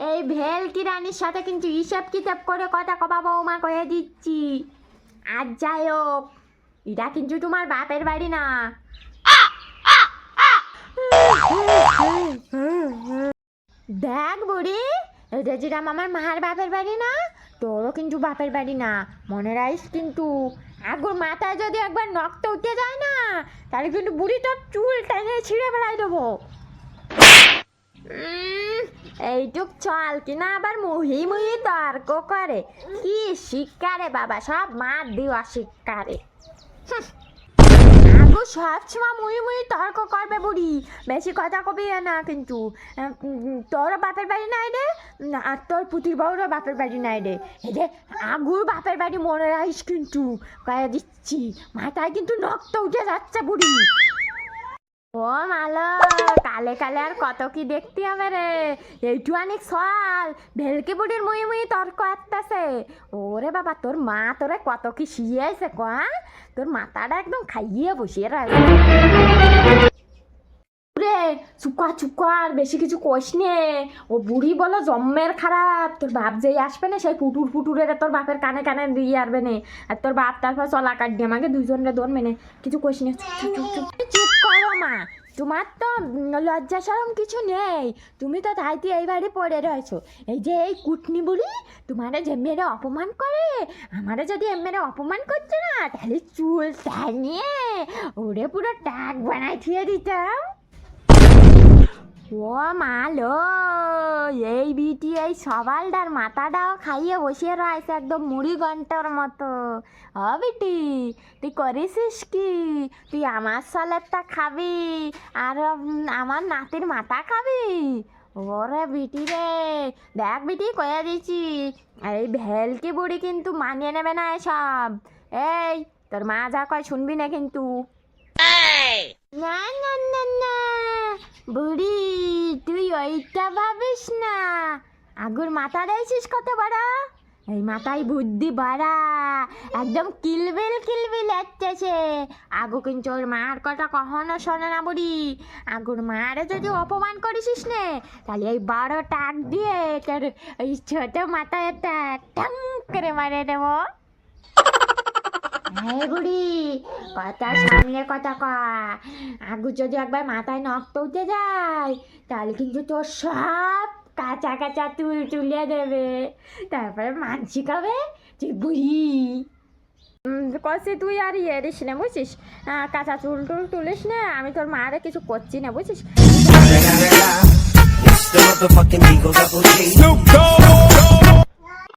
এই ভেলকি রানীর সাথে কিন্তু হিসাব কিতাব করে কথা কবা বৌমা কয়ে দিচ্ছি। আর যাই হোক, এটা কিন্তু তোমার বাপের বাড়ি না। দেখ বুড়ি, এটা যেরকম আমার মার বাপের বাড়ি না, তোরও কিন্তু বাপের বাড়ি না, মনে রাখিস কিন্তু। আগুর মাথায় যদি একবার নখটা উঠে যায় না, তাহলে কিন্তু বুড়ি তোর চুল টেনে ছিঁড়ে বেড়াই দেবো। এইটুক চল কিনা আবার মুহি মুহি তর্ক করে, কি শিক্ষা রে বাবা, সব মার দিওয়া শিক্ষা রে। আগু সব সময় মুহি মুহি তর্ক করবে বুড়ি, বেশি কথা কবি না কিন্তু। তোর বাপের বাড়ি নাই রে, আর তোর পুতির বউরও বাপের বাড়ি নাই রে। এই যে আগুর বাপের বাড়ি মনে রাখিস কিন্তু, কয়ে দিচ্ছি, মাথায় কিন্তু নখটা উঠে যাচ্ছে বুড়ি। ও মালো, কালে কালে আর কত কি দেখতে হবে রে। এইটু অনেক সল ভেলকি বুড়ির মুই মুই তর্ক আসতেছে। ওরে বাবা, তোর মা তোরে কত কি শিয়েছে কয়া, তোর মাথাটা একদম খাইয়ে বসিয়ে রাখবে রে। চুকা চুকা, আর বেশি কিছু কোষ নে। ও বুড়ি বলো জম্মের খারাপ, তোর বাপ যেই আসবে না সেই পুটুর পুটুরের তোর বাপের কানে কানে দিয়ে আসবে না। আর তোর বাপ তারপর চলা কাট দিয়ে আমাকে দুইজনের দোন মেনে কিছু কোষ নে। চুপ করো মা, তোমার তো লজ্জা সরম কিছু নেই। তুমি তো তাইতে এই বাড়ি পড়ে রয়েছো। এই যে এই কুটনি বুড়ি তোমারে যে মেরে অপমান করে, আমারে যদি মেরে অপমান করছে না, তাহলে চুল টানিয়ে ওরে পুরো টাক বানাই থিয়ে দিতাম। ও মালো, এই বিটি এই সবালটার মাথাটাও খাইয়ে বসিয়ে রয়েছে একদম মুড়ি ঘন্টার মতো। ও বিটি, তুই করেছিস কি? তুই আমার সালেরটা খাবি আর আমার নাতির মাথা খাবি? ওরে বিটি রে, দেখ বিটি কয়ে দিচ্ছি, এই ভেলকি বুড়ি কিন্তু মানিয়ে নেবে না এসব। এই তোর মা যা কয় শুনবি না কিন্তু। না না না না বুড়ি, তুই ওইটা ভাবিস না। আগুর মাথা দিয়েছিস কত বড়, এই মাথায় বুদ্ধি বাড়া, একদম কিলবিল কিলবিল আসতেছে। আগু কিন্তু ওর মার কথা কখনো শোনে না বুড়ি। আগুর মারে যদি অপমান করিস নে, তাহলে এই বড় টাক দিয়ে তোর ওই ছোট মাথায় একটা টাং করে মারে দেবো। হ্যাঁ বুড়ি, কথা সামনে কথা কয়। আগু যদি একবার মাথায় নখ উঠে যায়, তাহলে কিন্তু তোর সব কাঁচা কাঁচা চুল তুলে দেবে, তারপরে মানসি খাবে তুই বুড়ি। কষে তুই আর ইয়ে দিস না বুঝছিস, কাঁচা চুল টুল তুলিস না, আমি তোর মারে কিছু করছি না বুঝছিস।